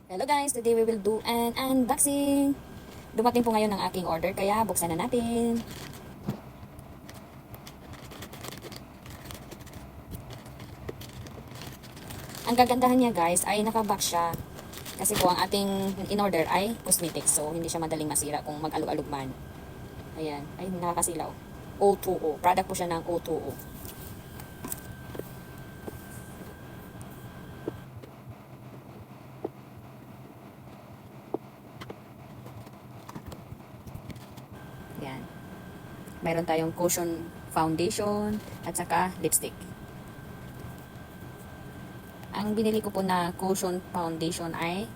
Hello guys, today we will do an unboxing. Dumating po ngayon ang aking order kaya buksan na natin. Ang gagandahan niya guys ay naka-box siya. Kasi po ang ating in-order ay cosmetics, so hindi siya madaling masira kung mag-alog-alog man. Ayan, ay nakakasilaw. O2O, product po siya ng O2O. Ayan. Mayroon tayong cushion foundation at saka lipstick. Ang binili ko po na cushion foundation ay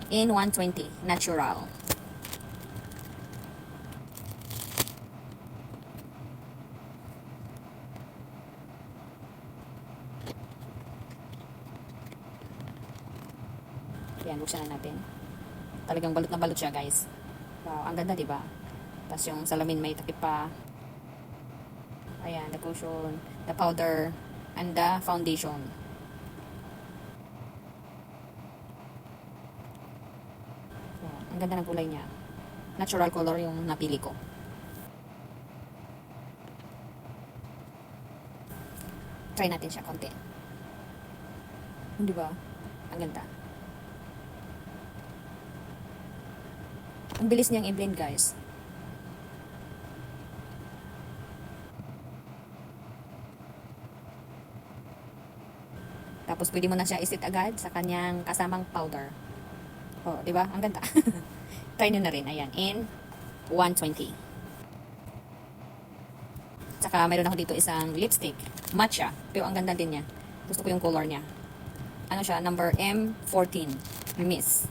in 120 natural. Ayan, buksan na natin. Talagang balot na balot siya, guys. Wow, ang ganda, diba? Tapos yung salamin may takip pa. Ayan, the cushion, the powder, and the foundation. So, ang ganda ng kulay niya. Natural color yung napili ko. Try natin siya konti. Di ba? Ang ganda. Ang bilis niyang i-blend, guys. Tapos pwede mo na siya isit agad sa kanyang kasamang powder. Oh, 'di ba? Ang ganda. Try niyo na rin. Ayan, in 120. Saka mayroon ako dito isang lipstick, matcha, pero ang ganda din niya. Gusto ko yung color niya. Ano siya? Number M14. Miss.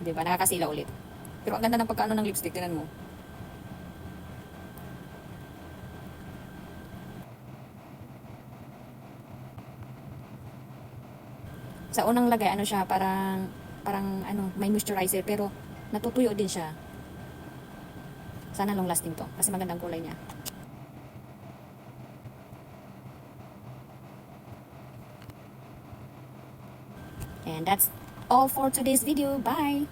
Diba? Nakakasila ulit. Pero ang ganda ng pagkaano ng lipstick. Tingnan mo. Sa unang lagay, ano siya, parang ano, may moisturizer, pero natutuyo din siya. Sana long lasting to, kasi magandang kulay niya. And that's all for today's video. Bye!